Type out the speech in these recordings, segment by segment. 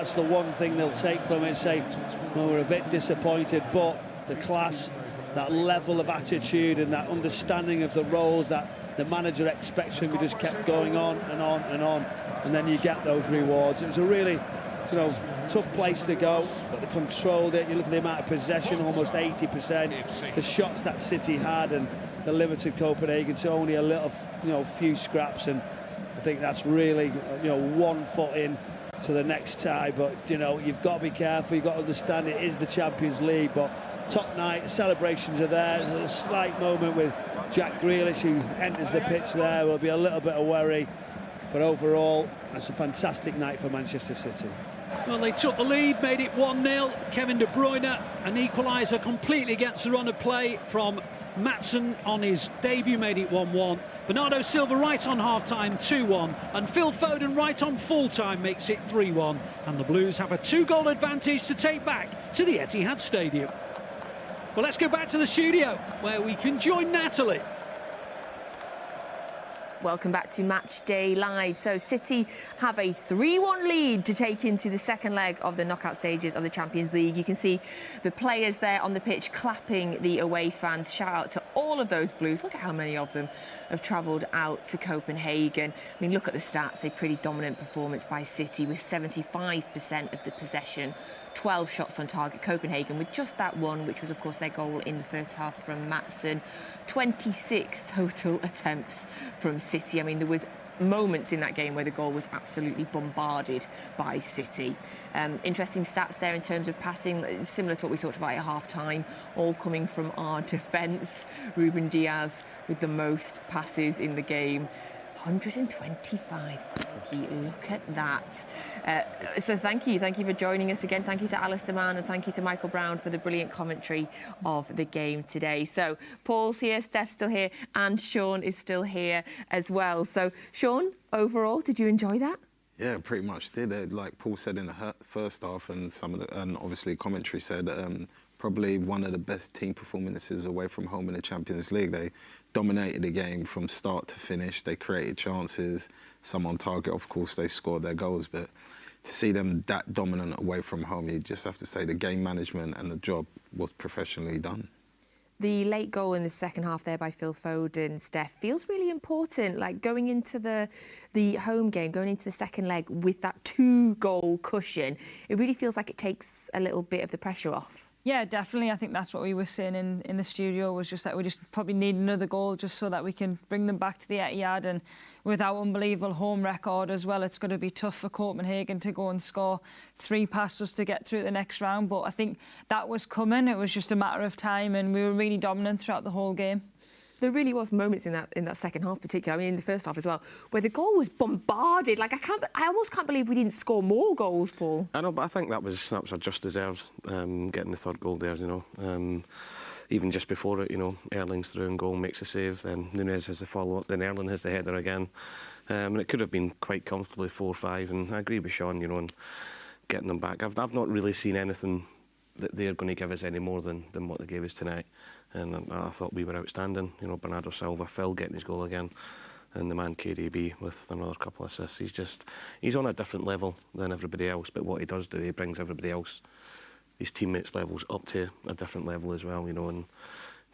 that's the one thing they'll take from it, say, well, we're a bit disappointed, but the class, that level of attitude and that understanding of the roles that the manager expects from you just kept going on and on and on, and then you get those rewards. It was a really, tough place to go, but they controlled it. You look at the amount of possession, almost 80%. The shots that City had and delivered to Copenhagen to only a little, few scraps, and I think that's really, 1 foot in to the next tie. But you've got to be careful. You've got to understand it is the Champions League. But top night, celebrations are there. There's a slight moment with Jack Grealish, who enters the pitch there. Will be a little bit of worry, but overall, that's a fantastic night for Manchester City. Well, they took the lead, made it 1-0. Kevin De Bruyne, an equaliser completely against the run of play from Maatsen on his debut, made it 1-1. Bernardo Silva right on half-time, 2-1. And Phil Foden right on full-time makes it 3-1. And the Blues have a 2-goal advantage to take back to the Etihad Stadium. Well, let's go back to the studio, where we can join Natalie. Welcome back to Match Day Live. So City have a 3-1 lead to take into the second leg of the knockout stages of the Champions League. You can see the players there on the pitch clapping the away fans. Shout out to all of those Blues. Look at how many of them have travelled out to Copenhagen. I mean, look at the stats. A pretty dominant performance by City with 75% of the possession. 12 shots on target. Copenhagen with just that one, which was, of course, their goal in the first half from Maatsen. 26 total attempts from City. I mean, there was moments in that game where the goal was absolutely bombarded by City. Interesting stats there in terms of passing, similar to what we talked about at half-time, all coming from our defence. Ruben Diaz with the most passes in the game. 125. Look at that. So thank you for joining us again. Thank you to Alistair Mann and thank you to Michael Brown for the brilliant commentary of the game today. So Paul's here, Steph's still here, and Shaun is still here as well. So Shaun, overall, did you enjoy that? Yeah, pretty much did. Like Paul said in the first half, and and obviously commentary said, probably one of the best team performances away from home in the Champions League. They dominated the game from start to finish. They created chances, some on target. Of course, they scored their goals, but to see them that dominant away from home, you just have to say the game management and the job was professionally done. The late goal in the second half there by Phil Foden, Steph, feels really important. Like going into the home game, going into the second leg with that 2-goal cushion, it really feels like it takes a little bit of the pressure off. Yeah, definitely. I think that's what we were saying in the studio, was just that we just probably need another goal just so that we can bring them back to the Etihad. And with our unbelievable home record as well, it's going to be tough for Copenhagen to go and score 3 passes to get through the next round. But I think that was coming. It was just a matter of time, and we were really dominant throughout the whole game. There really was moments in that second half, particularly. I mean, in the first half as well, where the goal was bombarded. Like I almost can't believe we didn't score more goals, Paul. I know, but I think that was a just deserved getting the third goal there. Even just before it, Erling's through and goal, makes a save, then Nunez has the follow up, then Erling has the header again, and it could have been quite comfortably 4-5. And I agree with Shaun, and getting them back. I've not really seen anything that they're going to give us any more than what they gave us tonight. And I thought we were outstanding. Bernardo Silva, Phil getting his goal again, and the man KDB with another couple of assists. He's on a different level than everybody else, but what he does do, he brings everybody else, his teammates' levels, up to a different level as well, and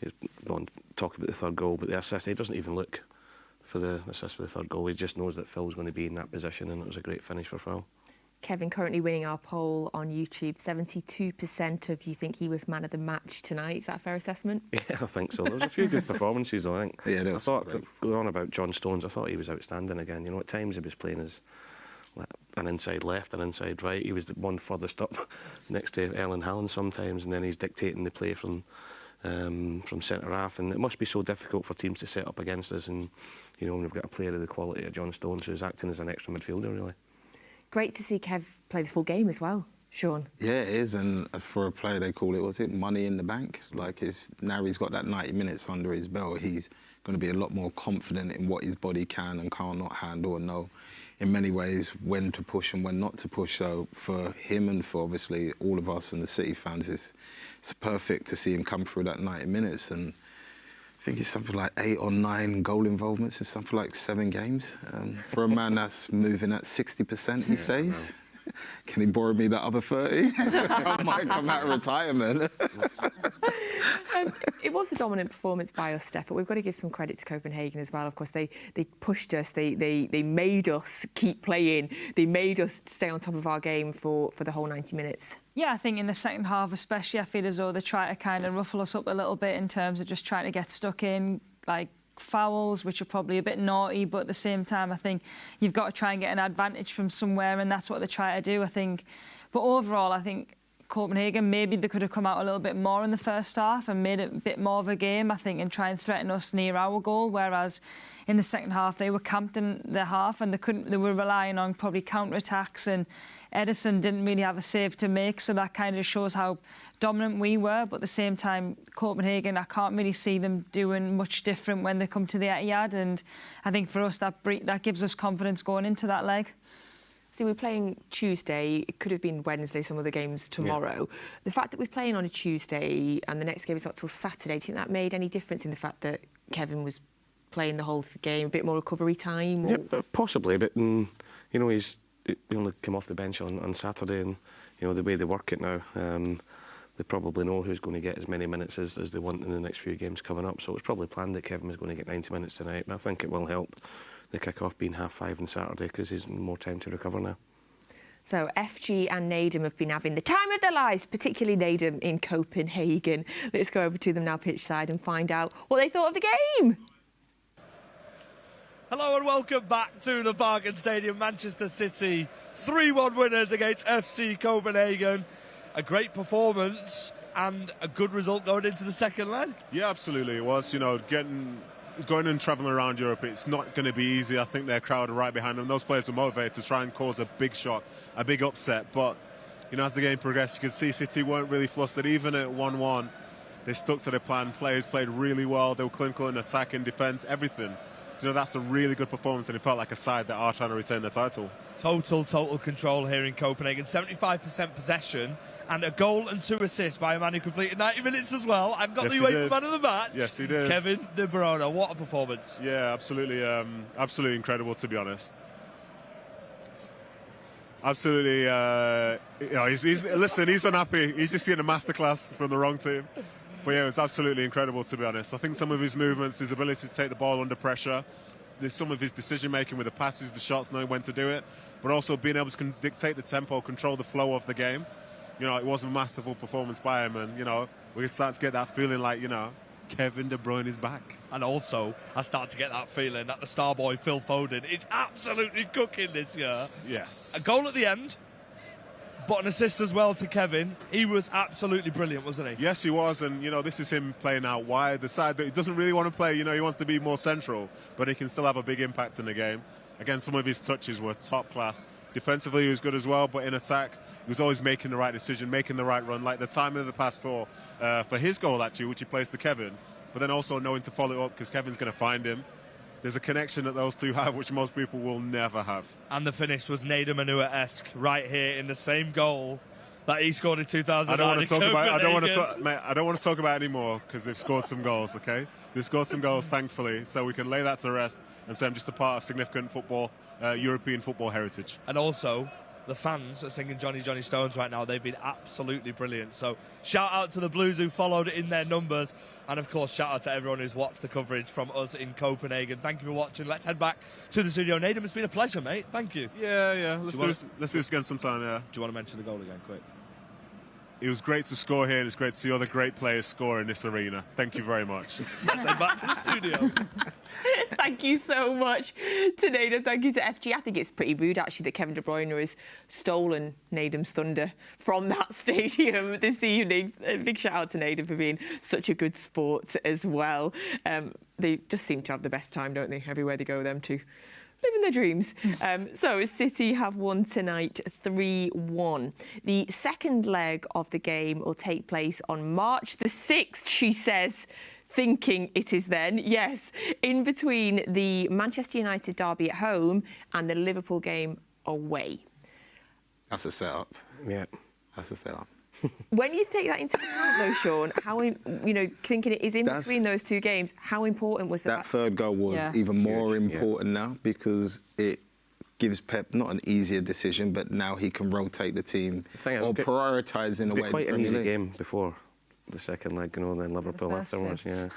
he's going to talk about the third goal, but the assist, he doesn't even look for the assist for the third goal. He just knows that Phil's going to be in that position, and it was a great finish for Phil. Kevin currently winning our poll on YouTube. 72% of you think he was man of the match tonight. Is that a fair assessment? Yeah, I think so. There was a few good performances, I think. Yeah, I thought, going on about John Stones, I thought he was outstanding again. At times he was playing as an inside left and inside right. He was the one furthest up next to Erling Haaland sometimes, and then he's dictating the play from centre half. And it must be so difficult for teams to set up against us. And when we've got a player of the quality of John Stones who's acting as an extra midfielder, really. Great to see Kev play the full game as well, Shaun. Yeah, it is, and for a player they call it, money in the bank? Like, now he's got that 90 minutes under his belt, he's going to be a lot more confident in what his body can and cannot handle, and know in many ways when to push and when not to push. So for him and for obviously all of us and the City fans, it's perfect to see him come through that 90 minutes. And I think it's something like 8 or 9 goal involvements in something like 7 games. For a man that's moving at 60%, he says. can he borrow me that other 30? I might come out of retirement. It was a dominant performance by us, Steph, but we've got to give some credit to Copenhagen as well. Of course, they pushed us, they made us keep playing, they made us stay on top of our game for the whole 90 minutes. Yeah, I think in the second half especially, I feel as though they try to kind of ruffle us up a little bit in terms of just trying to get stuck in, like fouls, which are probably a bit naughty, but at the same time, I think you've got to try and get an advantage from somewhere, and that's what they try to do, I think. But overall, I think Copenhagen, maybe they could have come out a little bit more in the first half and made it a bit more of a game, I think, and try and threaten us near our goal, whereas in the second half they were camped in the half and they were relying on probably counter-attacks, and Edison didn't really have a save to make, so that kind of shows how dominant we were. But at the same time, Copenhagen, I can't really see them doing much different when they come to the Etihad, and I think for us that gives us confidence going into that leg. See, we're playing Tuesday. It could have been Wednesday, some of the games tomorrow. Yeah. The fact that we're playing on a Tuesday and the next game is not till Saturday, do you think that made any difference in the fact that Kevin was playing the whole game, a bit more recovery time? Or? Yeah, possibly, but you know, he only came off the bench on Saturday, and you know the way they work it now, they probably know who's going to get as many minutes as they want in the next few games coming up. So it's probably planned that Kevin was going to get 90 minutes tonight, but I think it will help the kick-off being 5:30 on Saturday because he's more time to recover now. So FG and Nadem have been having the time of their lives, particularly Nadem in Copenhagen. Let's go over to them now, pitchside, and find out what they thought of the game. Hello and welcome back to the Parken Stadium, Manchester City. 3-1 winners against FC Copenhagen. A great performance and a good result going into the second leg. Yeah, absolutely. It was, you know, going and travelling around Europe, it's not going to be easy. I think their crowd are right behind them. Those players were motivated to try and cause a big shock, a big upset. But, you know, as the game progressed, you could see City weren't really flustered. Even at 1-1, they stuck to their plan. Players played really well. They were clinical in attack and defence, everything. You know, that's a really good performance, and it felt like a side that are trying to retain the title. Total control here in Copenhagen. 75% possession. And a goal and 2 assists by a man who completed 90 minutes as well. I've got the UEFA man of the match. Yes, he did. Kevin De Bruyne. What a performance. Yeah, absolutely. Absolutely incredible, to be honest. Absolutely. You know, listen, he's unhappy. He's just seeing a masterclass from the wrong team. But yeah, it was absolutely incredible, to be honest. I think some of his movements, his ability to take the ball under pressure, there's some of his decision-making with the passes, the shots, knowing when to do it, but also being able to dictate the tempo, control the flow of the game. You know, it was a masterful performance by him, and, you know, we're starting to get that feeling like, you know, Kevin De Bruyne is back. And also, I start to get that feeling that the star boy, Phil Foden, is absolutely cooking this year. Yes. A goal at the end, but an assist as well to Kevin. He was absolutely brilliant, wasn't he? Yes, he was, and, you know, this is him playing out wide. The side that he doesn't really want to play, you know, he wants to be more central, but he can still have a big impact in the game. Again, some of his touches were top class. Defensively, he was good as well, but in attack, he was always making the right decision, making the right run, like the timing of the pass for his goal, actually, which he plays to Kevin, but then also knowing to follow it up because Kevin's going to find him. There's a connection that those two have, which most people will never have. And the finish was Nader Manua-esque right here in the same goal that he scored in 2009. I don't want to talk about. I don't want to talk about it anymore because they've scored some goals. Okay, they've scored some goals, thankfully, so we can lay that to rest and say I'm just a part of significant football, European football heritage. And also, the fans are singing Johnny Johnny Stones right now. They've been absolutely brilliant. So shout out to the Blues who followed it in their numbers. And, of course, shout out to everyone who's watched the coverage from us in Copenhagen. Thank you for watching. Let's head back to the studio. Nader, it's been a pleasure, mate. Thank you. Yeah. Let's do this again sometime, yeah. Do you want to mention the goal again, quick? It was great to score here, and it's great to see other great players score in this arena. Thank you very much. Let's head back to the studio. Thank you so much to Nader. Thank you to FG. I think it's pretty rude, actually, that Kevin De Bruyne has stolen Nadem's thunder from that stadium this evening. A big shout out to Nader for being such a good sport as well. They just seem to have the best time, don't they? Everywhere they go, them two. Living their dreams. So City have won tonight 3-1. The second leg of the game will take place on March the 6th, she says, thinking it is then. Yes, in between the Manchester United derby at home and the Liverpool game away. That's a setup. Yeah. That's a setup. When you take that into account, though, Shaun, how, you know, thinking it is in between those two games, how important was that? That third goal was even more important now because it gives Pep not an easier decision, but now he can rotate the team or prioritise in a way. Quite an easy game before the second leg, you know, and then Liverpool afterwards. Yeah.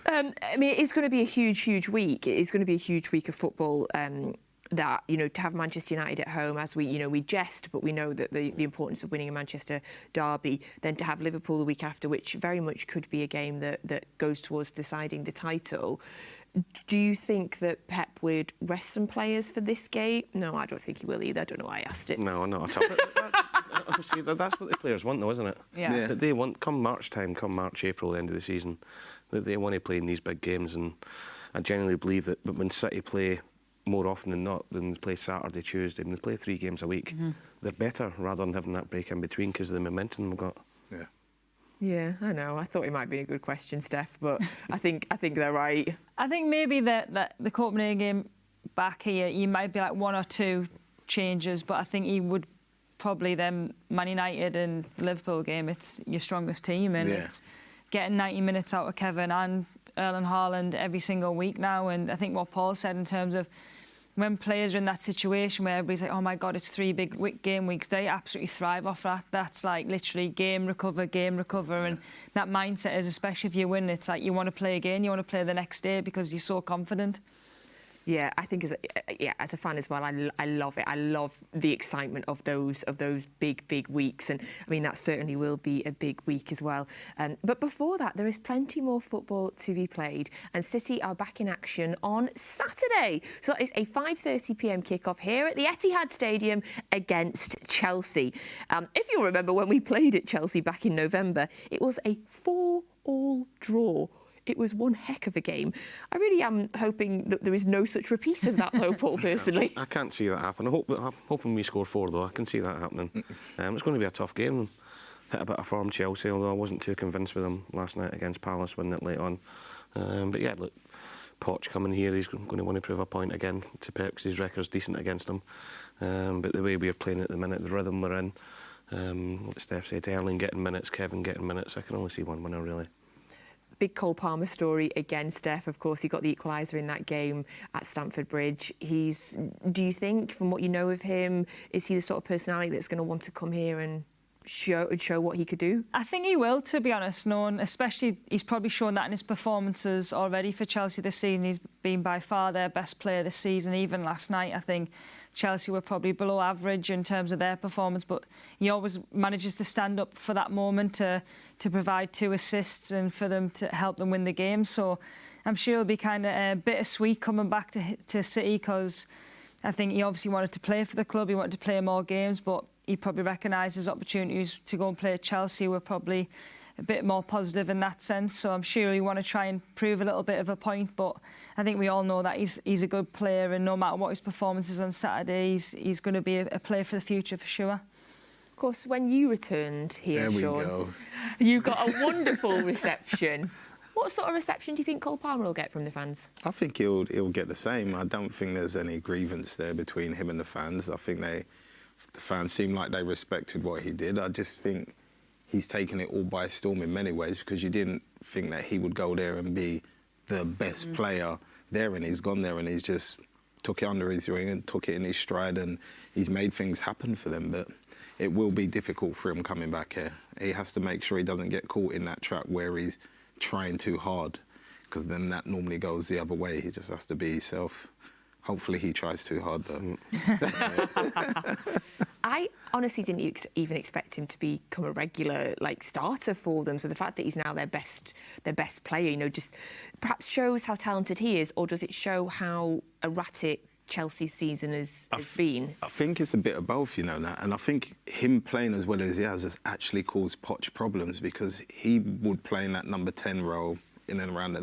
I mean, it's going to be a huge week. It is going to be a huge week of football. That, you know, to have Manchester United at home, as we, you know, we jest, but we know that the importance of winning a Manchester derby, then to have Liverpool the week after, which very much could be a game that goes towards deciding the title. Do you think that Pep would rest some players for this game? No, I don't think he will either. I don't know why I asked it. No, not at all. Obviously, that's what the players want, though, isn't it? Yeah. That they want, come March time, come March, April, the end of the season, that they want to play in these big games. And I genuinely believe that when City play more often than not, when they play Saturday, Tuesday, when they play 3 games a week, they're better rather than having that break in between because of the momentum we've got. Yeah. Yeah, I know. I thought it might be a good question, Steph, but I think they're right. I think maybe that the Copenhagen game back here, you might be like 1 or 2 changes, but I think he would probably them Man United and Liverpool game. It's your strongest team, and it's getting 90 minutes out of Kevin and Erling Haaland every single week now. And I think what Paul said in terms of when players are in that situation where everybody's like, oh my God, it's 3 big game weeks, they absolutely thrive off that. That's like literally game, recover. And that mindset is, especially if you win, it's like you want to play again, you want to play the next day because you're so confident. Yeah, I think as a fan as well, I love it. I love the excitement of those big weeks, and I mean that certainly will be a big week as well. But before that, there is plenty more football to be played, and City are back in action on Saturday. So that is a 5:30 p.m. kickoff here at the Etihad Stadium against Chelsea. If you'll remember when we played at Chelsea back in November, it was a 4-4 draw. It was one heck of a game. I really am hoping that there is no such repeat of that, though, Paul, personally. I can't see that happen. I'm hoping we score 4, though. I can see that happening. It's going to be a tough game. Hit a bit of form, Chelsea, although I wasn't too convinced with them last night against Palace, winning it late on. But yeah, look, Poch coming here, he's going to want to prove a point again to Pep because his record's decent against him. But the way we're playing at the minute, the rhythm we're in, like Steph said, Erling getting minutes, Kevin getting minutes, I can only see one winner, really. Big Cole Palmer story again, Steph. Of course, he got the equaliser in that game at Stamford Bridge. Do you think, from what you know of him, is he the sort of personality that's going to want to come here and show what he could do? I think he will, to be honest, especially he's probably shown that in his performances already for Chelsea this season. He's been by far their best player this season. Even last night, I think Chelsea were probably below average in terms of their performance, but he always manages to stand up for that moment to provide 2 assists and for them to help them win the game. So I'm sure it'll be kind of bittersweet coming back to City, because I think he obviously wanted to play for the club, he wanted to play more games, but he probably recognises opportunities to go and play at Chelsea were probably a bit more positive in that sense. So I'm sure he want to try and prove a little bit of a point, but I think we all know that he's a good player, and no matter what his performance is on Saturday, he's going to be a player for the future for sure. Of course, when you returned here, Shaun, you got a wonderful reception. What sort of reception do you think Cole Palmer will get from the fans? I think he'll get the same. I don't think there's any grievance there between him and the fans. I think the fans seem like they respected what he did. I just think he's taken it all by storm in many ways, because you didn't think that he would go there and be the best player there, and he's gone there and he's just took it under his wing and took it in his stride, and he's made things happen for them. But it will be difficult for him coming back here. He has to make sure he doesn't get caught in that trap where he's trying too hard, because then that normally goes the other way. He just has to be himself. Hopefully he tries too hard, though. I honestly didn't even expect him to become a regular starter for them. So the fact that he's now their best player, just perhaps shows how talented he is, or does it show how erratic Chelsea's season has been? I think it's a bit of both, Nat. And I think him playing as well as he has actually caused Poch problems, because he would play in that number 10 role in and around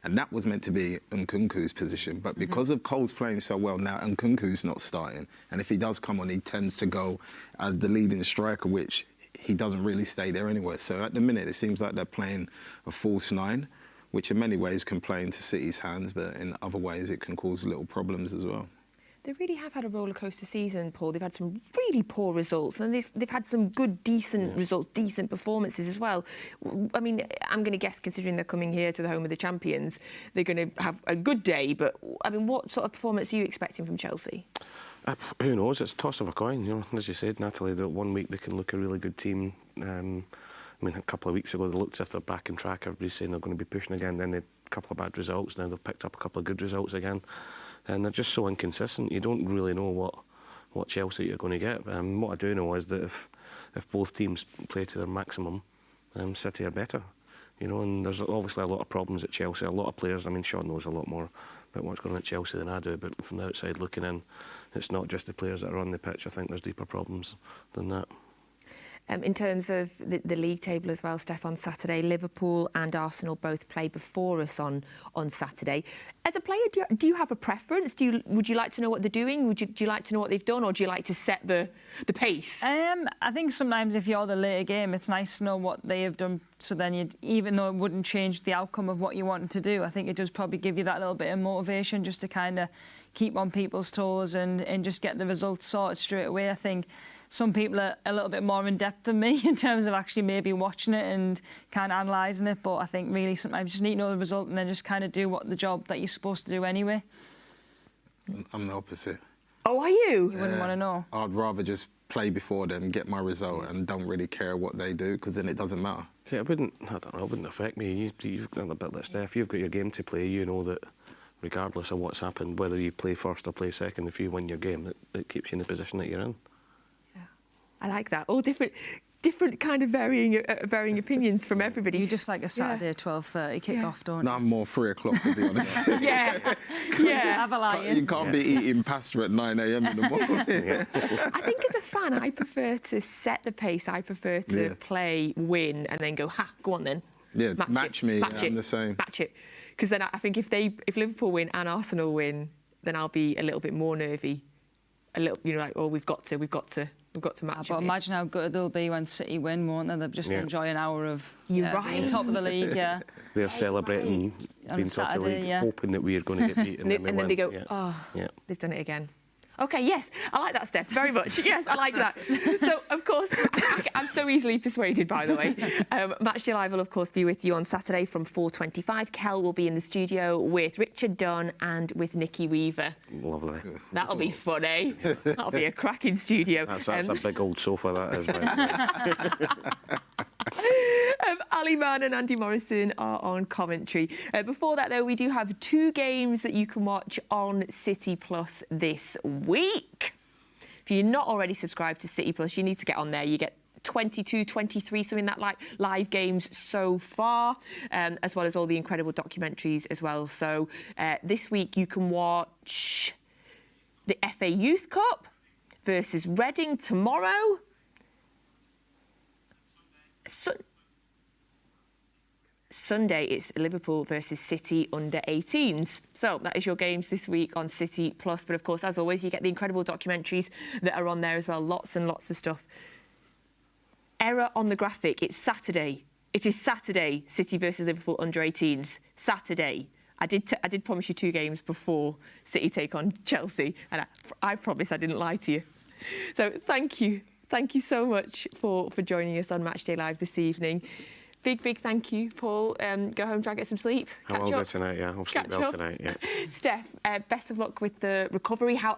and that was meant to be Nkunku's position, but because of Cole's playing so well now, Nkunku's not starting, and if he does come on, he tends to go as the leading striker, which he doesn't really stay there anyway. So at the minute, it seems like they're playing a false 9, which in many ways can play into City's hands, but in other ways it can cause little problems as well. They really have had a rollercoaster season, Paul. They've had some really poor results, and they've had some good, decent results, decent performances as well. I mean, I'm going to guess, considering they're coming here to the home of the champions, they're going to have a good day. But I mean, what sort of performance are you expecting from Chelsea? Who knows? It's a toss of a coin, you know. As you said, Natalie, that 1 week they can look a really good team. I mean, a couple of weeks ago they looked as if they're back on track. Everybody's saying they're going to be pushing again. Then they had a couple of bad results. Now they've picked up a couple of good results again. And they're just so inconsistent. You don't really know what Chelsea you're going to get. What I do know is that if both teams play to their maximum, City are better. You know, and there's obviously a lot of problems at Chelsea. A lot of players. I mean, Shaun knows a lot more about what's going on at Chelsea than I do. But from the outside looking in, it's not just the players that are on the pitch. I think there's deeper problems than that. In terms of the league table as well, Steph, on Saturday, Liverpool and Arsenal both play before us on Saturday. As a player, do you have a preference? Would you like to know what they're doing? Do you like to know what they've done, or do you like to set the pace? I think sometimes if you're the later game, it's nice to know what they have done. So then, even though it wouldn't change the outcome of what you wanted to do, I think it does probably give you that little bit of motivation just to kind of keep on people's toes and just get the results sorted straight away. I think some people are a little bit more in depth than me in terms of actually maybe watching it and kind of analysing it. But I think really sometimes you just need to know the result and then just kind of do the job that you're supposed to do anyway. I'm the opposite. Oh, are you? You wouldn't want to know. I'd rather just play before them, get my result, and don't really care what they do, because then it doesn't matter. See, it wouldn't affect me. You've got a bit like Steph. You've got your game to play. You know that regardless of what's happened, whether you play first or play second, if you win your game, it keeps you in the position that you're in. Yeah, I like that. All different kind of varying opinions from everybody. You just like a Saturday 12:30 kick-off, don't you? No, I'm more 3 o'clock, to be honest. Yeah. Have a lie. You can't be eating pasta at 9 a.m. in the morning. I think as a fan, I prefer to set the pace. I prefer to play, win, and then go on then. Yeah, match me. I'm the same. Match it. Because then I think if Liverpool win and Arsenal win, then I'll be a little bit more nervy. A little, like, oh, we've got to match. But imagine how good they'll be when City win, won't they? They'll just enjoy an hour of being top of the league. Yeah, they're celebrating being top of the league, hoping that we are going to get beat, and then they go, they've done it again. OK, yes, I like that, Steph, very much. Yes, I like that. So, of course, I'm so easily persuaded, by the way. Matchday Live will, of course, be with you on Saturday from 4:25. Kel will be in the studio with Richard Dunn and with Nikki Weaver. Lovely. That'll be fun, eh? That'll be a cracking studio. That's a big old sofa, that is, right? Ali Mann and Andy Morrison are on commentary. Before that, though, we do have 2 games that you can watch on City Plus this week. If you're not already subscribed to City Plus, you need to get on there. You get 22, 23, something like live games so far, as well as all the incredible documentaries as well. So this week you can watch the FA Youth Cup versus Reading tomorrow. Sunday, it's Liverpool versus City under 18s. So that is your games this week on City Plus. But of course, as always, you get the incredible documentaries that are on there as well. Lots and lots of stuff. Error on the graphic. It's Saturday. It is Saturday, City versus Liverpool under 18s. Saturday. I did promise you 2 games before City take on Chelsea. And I promise I didn't lie to you. So thank you. Thank you so much for joining us on Matchday Live this evening. Big thank you, Paul. Go home, try and get some sleep. I will do tonight, yeah. I'll sleep well tonight, yeah. Steph, best of luck with the recovery. How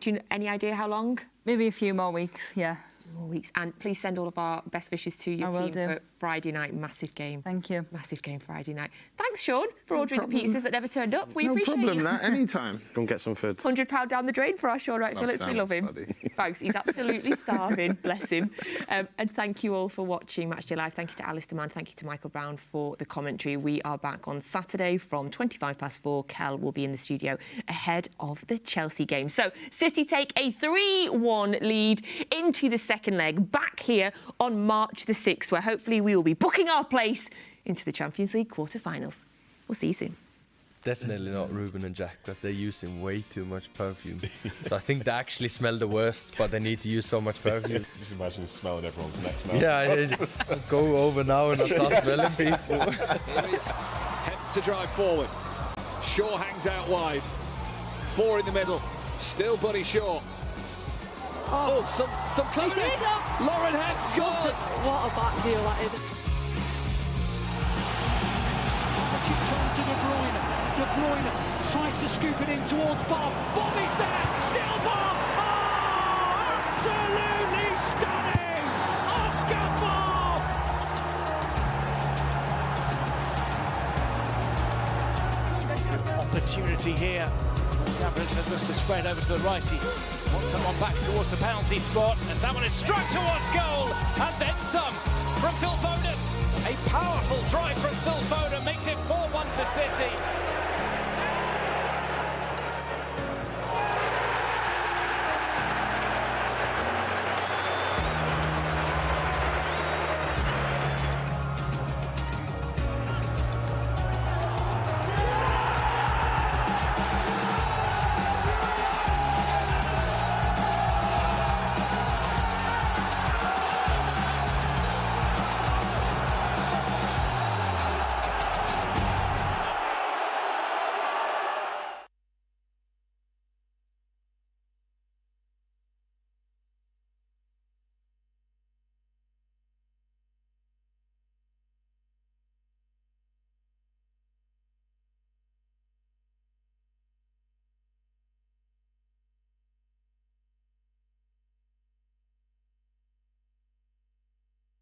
do you any idea how long? Maybe a few more weeks, yeah. More weeks. And please send all of our best wishes to your team for Friday night. Massive game. Thank you. Massive game Friday night. Thanks, Shaun, for ordering the pizzas that never turned up. We appreciate No problem, you. that anytime. Go and get some food. £100 down the drain for our Shaun Wright-Phillips. We love him. Thanks. He's absolutely starving. Bless him. And thank you all for watching Matchday Live. Thank you to Alistair Mann. Thank you to Michael Brown for the commentary. We are back on Saturday from 4:25. Kel will be in the studio ahead of the Chelsea game. So City take a 3-1 lead into the second leg, back here on March the 6th, where hopefully we will be booking our place into the Champions League quarter-finals. We'll see you soon. Definitely not Ruben and Jack, because they're using way too much perfume. So I think they actually smell the worst, but they need to use so much perfume. Just imagine smelling everyone's necks now. Yeah, go over now and I'll start smelling people. Here is Hemp to drive forward. Shaw hangs out wide. 4 in the middle. Still Buddy Shaw. Oh, some closeness. Lauren Hemp scores. What a back heel that is. Keeps on to De Bruyne. De Bruyne tries to scoop it in towards Bob. Bob is there. Still Bob. Oh, absolutely stunning. Oscar Bob. Opportunity here. Gavin looks to spread over to the right. He wants someone back towards the penalty spot, and that one is struck towards goal, and then some from Phil Foden. A powerful drive from Phil Foden makes it 4-1 to City.